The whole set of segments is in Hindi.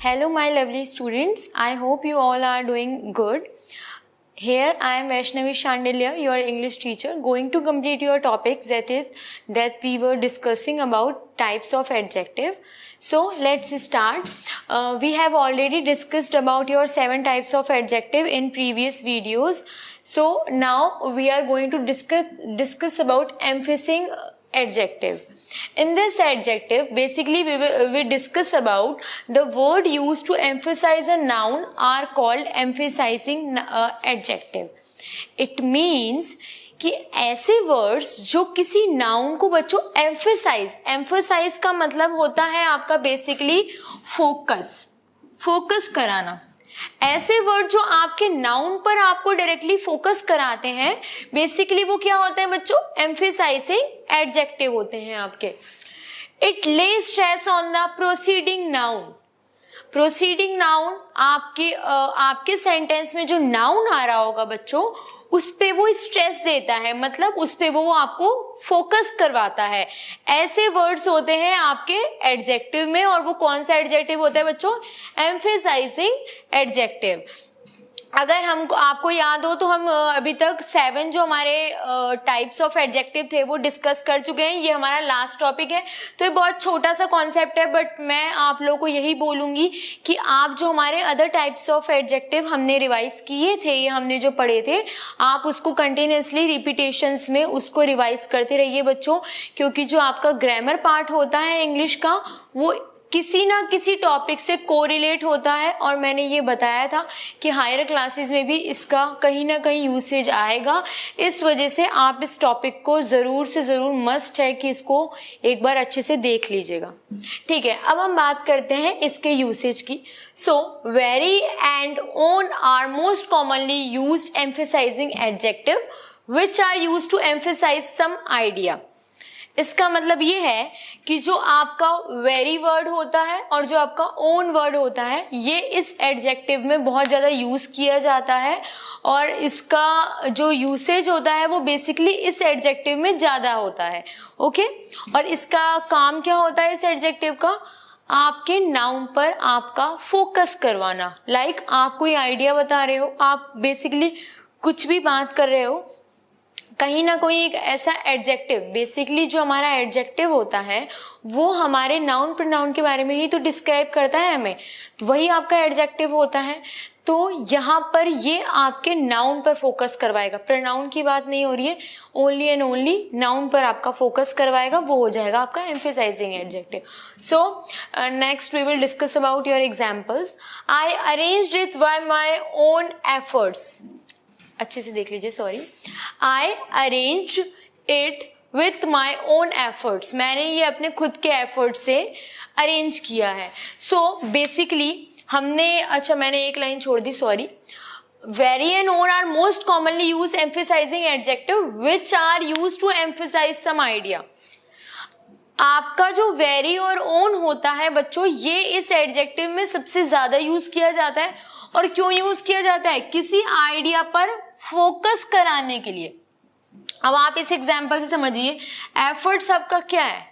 Hello my lovely students, I hope you all are doing good. Here I am Vaishnavi Shandilya, your English teacher, going to complete your topics that we were discussing about types of adjective. So let's start. We have already discussed about your 7 types of adjective in previous videos. So now we are going to discuss about emphasizing adjective. In this adjective, basically we discuss about the word used to emphasize a noun are called emphasizing adjective. It means कि ऐसे वर्ड्स जो किसी नाउन को बच्चों एम्फेसाइज का मतलब होता है आपका बेसिकली फोकस कराना. ऐसे वर्ड जो आपके नाउन पर आपको डायरेक्टली फोकस कराते हैं बेसिकली वो क्या होते हैं बच्चों, एम्फेसाइजिंग एडजेक्टिव होते हैं आपके. इट ले stress on the proceeding noun. Proceeding noun आपके सेंटेंस में जो नाउन आ रहा होगा बच्चों उस पे वो स्ट्रेस देता है, मतलब उस पे वो आपको फोकस करवाता है. ऐसे वर्ड्स होते हैं आपके एडजेक्टिव में. और वो कौन सा एडजेक्टिव होता है बच्चों, एम्फेसाइजिंग एडजेक्टिव. अगर हमको आपको याद हो तो हम अभी तक 7 जो हमारे टाइप्स ऑफ एडजेक्टिव थे वो डिस्कस कर चुके हैं. ये हमारा लास्ट टॉपिक है तो ये बहुत छोटा सा कॉन्सेप्ट है, बट मैं आप लोगों को यही बोलूंगी कि आप जो हमारे अदर टाइप्स ऑफ एडजेक्टिव हमने रिवाइज किए थे, ये हमने जो पढ़े थे, आप उसको कंटिन्यूसली रिपीटेशंस में उसको रिवाइज करते रहिए बच्चों. क्योंकि जो आपका ग्रामर पार्ट होता है इंग्लिश का वो किसी ना किसी टॉपिक से कोरिलेट होता है. और मैंने ये बताया था कि हायर क्लासेस में भी इसका कहीं ना कहीं यूसेज आएगा. इस वजह से आप इस टॉपिक को ज़रूर से ज़रूर मस्ट है कि इसको एक बार अच्छे से देख लीजिएगा. ठीक है, अब हम बात करते हैं इसके यूसेज की. So very and own are most commonly used emphasizing adjective which are used to emphasise some idea. इसका मतलब ये है कि जो आपका वेरी वर्ड होता है और जो आपका ओन वर्ड होता है ये इस एडजेक्टिव में बहुत ज़्यादा यूज़ किया जाता है. और इसका जो यूसेज होता है वो बेसिकली इस एडजेक्टिव में ज़्यादा होता है. ओके, और इसका काम क्या होता है इस एडजेक्टिव का, आपके नाउन पर आपका फोकस करवाना. लाइक आप कोई आइडिया बता रहे हो, आप बेसिकली कुछ भी बात कर रहे हो, कहीं ना कोई एक ऐसा एडजेक्टिव, बेसिकली जो हमारा एडजेक्टिव होता है वो हमारे नाउन प्रोनाउन के बारे में ही तो डिस्क्राइब करता है हमें, तो वही आपका एडजेक्टिव होता है. तो यहाँ पर ये आपके नाउन पर फोकस करवाएगा, प्रोनाउन की बात नहीं हो रही है, ओनली एंड ओनली नाउन पर आपका फोकस करवाएगा, वो हो जाएगा आपका emphasizing adjective. So next we will discuss about your examples. I arranged it by my own efforts. अच्छे से देख लीजिए, sorry. I arrange it with my own efforts. मैंने ये अपने खुद के एफर्ट से अरेंज किया है. सो बेसिकली हमने, अच्छा मैंने एक लाइन छोड़ दी, sorry. Very and own are most commonly use emphasising adjective which are use to emphasise some idea. आपका जो वेरी और ओन होता है बच्चों ये इस एडजेक्टिव में सबसे ज्यादा यूज किया जाता है. और क्यों यूज किया जाता है, किसी आइडिया पर फोकस कराने के लिए. अब आप इस एग्जांपल से समझिए, एफर्ट्स आपका क्या है,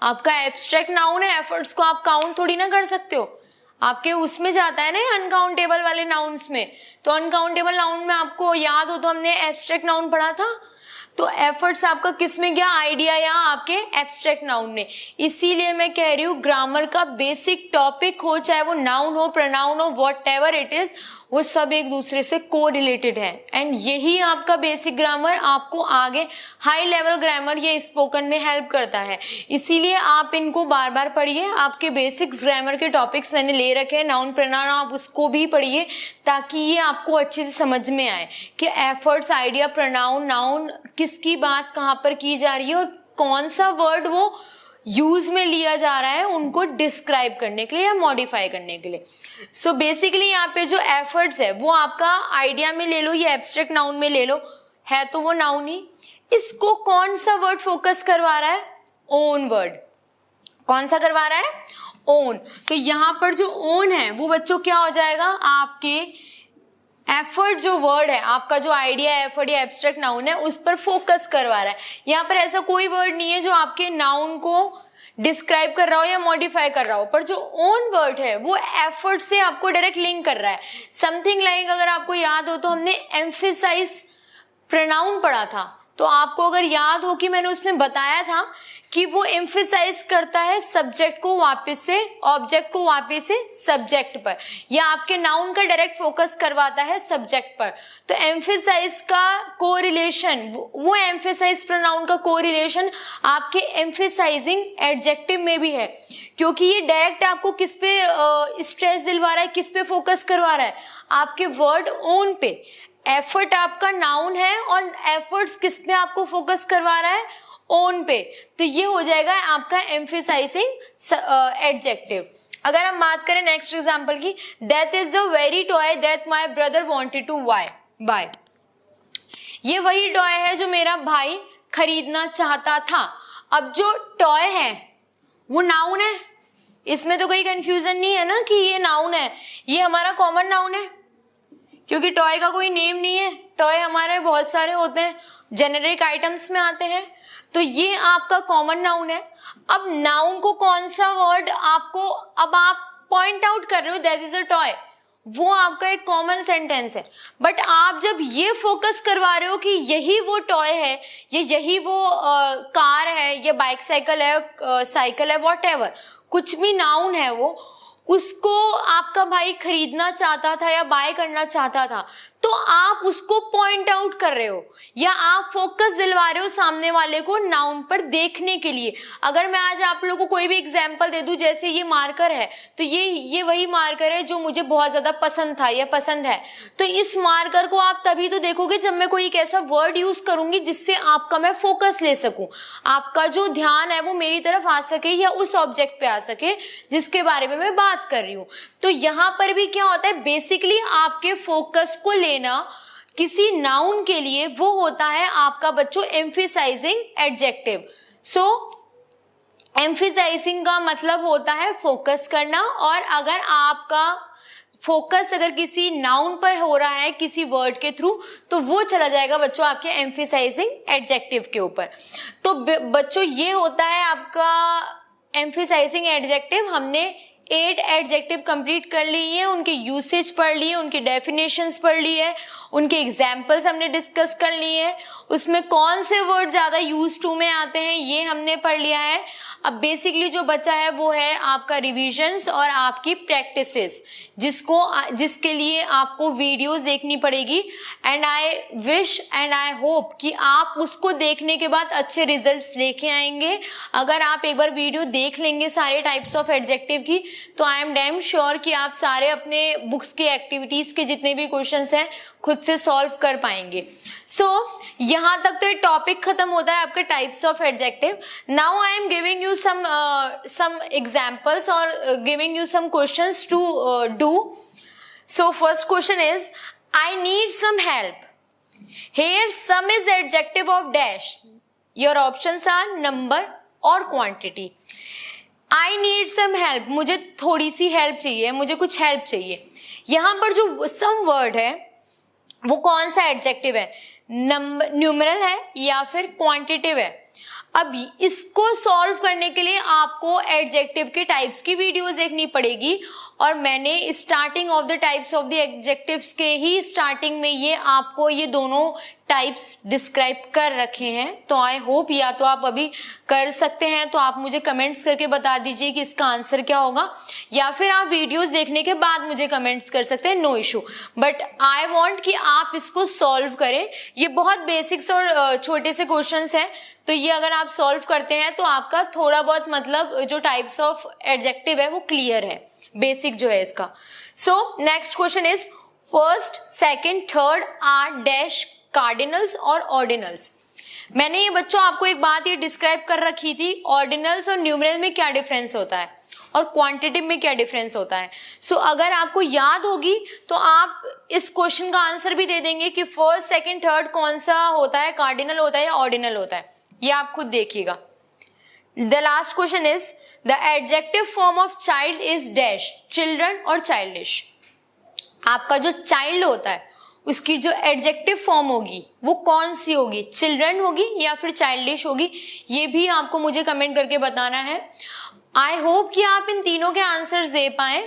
आपका एब्स्ट्रैक्ट नाउन है. एफर्ट्स को आप काउंट थोड़ी ना कर सकते हो, आपके उसमें जाता है ना अनकाउंटेबल वाले नाउन्स में. तो अनकाउंटेबल नाउन में आपको याद हो तो हमने एब्स्ट्रैक्ट नाउन पढ़ा था. तो एफर्ट्स आपका किस में गया, आइडिया या आपके एब्स्ट्रैक्ट नाउन में. इसीलिए मैं कह रही हूँ ग्रामर का बेसिक टॉपिक हो, चाहे वो नाउन हो, प्रोनाउन हो, व्हाटएवर इट इज, वो सब एक दूसरे से को रिलेटेड है. एंड यही आपका बेसिक ग्रामर आपको आगे हाई लेवल ग्रामर या स्पोकन में हेल्प करता है. इसीलिए आप इनको बार बार पढ़िए. आपके बेसिक्स ग्रामर के टॉपिक्स मैंने ले रखे हैं, नाउन प्रोनाउन, आप उसको भी पढ़िए ताकि ये आपको अच्छे से समझ में आए कि एफर्ट्स, आइडिया, प्रोनाउन, नाउन किसकी बात कहाँ पर की जा रही है और कौन सा वर्ड वो यूज में लिया जा रहा है उनको डिस्क्राइब करने के लिए या मॉडिफाई करने के लिए. सो बेसिकली यहाँ पे जो एफर्ट्स है वो आपका आइडिया में ले लो या एब्स्ट्रैक्ट नाउन में ले लो, है तो वो नाउन ही. इसको कौन सा वर्ड फोकस करवा रहा है, ओन वर्ड. कौन सा करवा रहा है, ओन. तो यहाँ पर जो ओन है वो बच्चों क्या हो जाएगा, आपके एफर्ट जो वर्ड है, आपका जो आइडिया, एफर्ट या एब्स्ट्रैक्ट नाउन है उस पर फोकस करवा रहा है. यहाँ पर ऐसा कोई वर्ड नहीं है जो आपके नाउन को डिस्क्राइब कर रहा हो या मॉडिफाई कर रहा हो, पर जो ओन वर्ड है वो एफर्ट से आपको डायरेक्ट लिंक कर रहा है। समथिंग लाइक अगर आपको याद हो तो हमने एम्फेसाइज प्रोनाउन पढ़ा था, तो आपको अगर याद हो कि मैंने उसमें बताया था कि वो एम्फेसाइज करता है सब्जेक्ट को वापस से ऑब्जेक्ट को वापस से सब्जेक्ट पर, या आपके नाउन का डायरेक्ट फोकस करवाता है सब्जेक्ट पर। तो एम्फेसाइज का कोरिलेशन, वो एम्फेसाइज प्रोनाउन का कोरिलेशन आपके एम्फेसाइजिंग एडजेक्टिव में भी है, क्योंकि ये डायरेक्ट आपको किस पे स्ट्रेस दिलवा रहा है, किस पे फोकस करवा रहा है, आपके वर्ड ओन पे। एफर्ट आपका नाउन है और एफर्ट्स किस पे आपको फोकस करवा रहा है, ओन पे, तो ये हो जाएगा आपका एम्फेसाइजिंग एडजेक्टिव। अगर हम बात करें नेक्स्ट एग्जांपल की, that is the very toy that my brother wanted to buy. ये वही टॉय है जो मेरा भाई खरीदना चाहता था। अब जो टॉय है वो नाउन है, इसमें तो कोई कंफ्यूजन नहीं है ना कि ये नाउन है, ये हमारा कॉमन नाउन है, क्योंकि टॉय का कोई नेम नहीं है। टॉय हमारे बहुत सारे होते हैं, जेनेरिक आइटम्स में आते हैं, तो ये आपका कॉमन नाउन है। अब नाउन को कौन सा वर्ड आपको, अब आप पॉइंट आउट कर रहे हो दैट इज अ टॉय, वो आपका एक कॉमन सेंटेंस है, बट आप जब ये फोकस करवा रहे हो कि यही वो टॉय है, यही वो कार है, ये बाइक साइकिल है, साइकिल है, वॉटएवर, कुछ भी नाउन है वो, उसको आपका भाई खरीदना चाहता था या बाय करना चाहता था, तो आप उसको पॉइंट आउट कर रहे हो या आप फोकस दिलवा रहे हो सामने वाले को नाउन पर देखने के लिए। अगर मैं आज आप लोगों को कोई भी एग्जांपल दे दूं, जैसे ये मार्कर है, तो ये वही मार्कर है जो मुझे बहुत ज्यादा पसंद था या पसंद है, तो इस मार्कर को आप तभी तो देखोगे जब मैं कोई एक ऐसा वर्ड यूज करूंगी जिससे आपका मैं फोकस ले सकूं, आपका जो ध्यान है वो मेरी तरफ आ सके या उस ऑब्जेक्ट पे आ सके जिसके बारे में मैं बात कर रही हूं। तो यहां पर भी क्या होता है, बेसिकली आपके फोकस को लेना किसी नाउन के लिए वो होता है आपका बच्चों एम्फेसाइजिंग एडजेक्टिव। सो एम्फेसाइजिंग का मतलब होता है फोकस करना, और अगर आपका फोकस अगर किसी नाउन पर हो रहा है किसी वर्ड के थ्रू, तो वो चला जाएगा बच्चों आपके एम्फेसाइजिंग एडजेक्टिव के ऊपर। तो बच्चों ये होता है आपका एम्फेसाइजिंग एडजेक्टिव। हमने 8 एडजेक्टिव कंप्लीट कर लिए हैं, उनके यूसेज पढ़ लिए, उनके डेफिनेशंस पढ़ लिए, उनके एग्जाम्पल्स हमने डिस्कस कर लिए हैं, उसमें कौन से वर्ड ज्यादा यूज टू में आते हैं ये हमने पढ़ लिया है। अब बेसिकली जो बचा है वो है आपका रिविजन्स और आपकी प्रैक्टिसेस, जिसके लिए आपको वीडियोस देखनी पड़ेगी, and I wish and I hope कि आप उसको देखने के बाद अच्छे रिजल्ट्स लेके आएंगे। अगर आप एक बार वीडियो देख लेंगे सारे टाइप्स ऑफ एडजेक्टिव की, तो आई एम डैम श्योर कि आप सारे अपने बुक्स के एक्टिविटीज के जितने भी क्वेश्चंस हैं खुद से सॉल्व कर पाएंगे। सो यहां तक तो ये टॉपिक खत्म होता है आपके types of adjective. Now I am giving you some examples or giving you some questions to do. So first question is, I need some help. Here some is adjective of dash. Your options are number or quantity. I need some help. मुझे थोड़ी सी हेल्प चाहिए, मुझे कुछ हेल्प चाहिए। यहां पर जो some word है वो कौन सा एडजेक्टिव है, न्यूमरल है या फिर क्वांटिटिव है। अब इसको सॉल्व करने के लिए आपको एडजेक्टिव के टाइप्स की वीडियोस देखनी पड़ेगी, और मैंने starting of the types of the adjectives के ही स्टार्टिंग में ये आपको ये दोनों टाइप्स डिस्क्राइब कर रखे हैं। तो आई होप या तो आप अभी कर सकते हैं तो आप मुझे कमेंट्स करके बता दीजिए कि इसका आंसर क्या होगा, या फिर आप वीडियोस देखने के बाद मुझे कमेंट्स कर सकते हैं, no issue, but I want कि आप इसको सॉल्व करें। ये बहुत बेसिक्स और छोटे से क्वेश्चंस हैं, तो ये अगर आप सॉल्व करते हैं तो आपका थोड़ा बहुत मतलब जो टाइप्स ऑफ एडजेक्टिव है वो क्लियर है, बेसिक जो है इसका। So next question is, first second third are dash cardinals और ऑर्डिनल्स। मैंने ये बच्चों आपको एक बात ये डिस्क्राइब कर रखी थी, ऑर्डिनल्स और न्यूमरल में क्या डिफरेंस होता है और क्वांटिटिव में क्या डिफरेंस होता है। सो अगर आपको याद होगी तो आप इस क्वेश्चन का आंसर भी दे देंगे कि फर्स्ट सेकंड थर्ड कौन सा होता है, कार्डिनल होता है या ऑर्डिनल होता है, ये आप खुद देखिएगा। The last question is, the adjective form of child is dash, children और चाइल्डिश। आपका जो चाइल्ड होता है उसकी जो एडजेक्टिव फॉर्म होगी वो कौन सी होगी, चिल्ड्रन होगी या फिर चाइल्डिश होगी, ये भी आपको मुझे कमेंट करके बताना है। आई होप कि आप इन तीनों के आंसर्स दे पाए,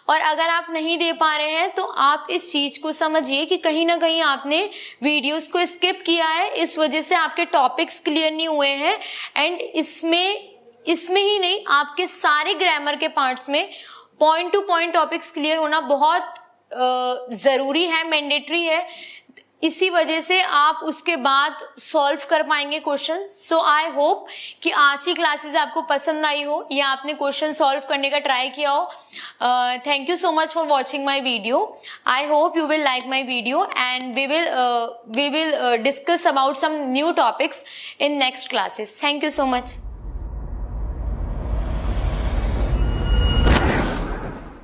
और अगर आप नहीं दे पा रहे हैं तो आप इस चीज को समझिए कि कहीं ना कहीं आपने वीडियोस को स्किप किया है, इस वजह से आपके टॉपिक्स क्लियर नहीं हुए हैं। एंड इसमें ही नहीं, आपके सारे ग्रामर के पार्ट्स में point two point topics clear होना बहुत जरूरी है, मैंडेटरी है। इसी वजह से आप उसके बाद सॉल्व कर पाएंगे क्वेश्चन। सो आई होप कि आज की क्लासेस आपको पसंद आई हो या आपने क्वेश्चन सॉल्व करने का ट्राई किया हो। Thank you so much for watching my video. I hope you will like my video and we will discuss about some new topics in next classes. Thank you so much.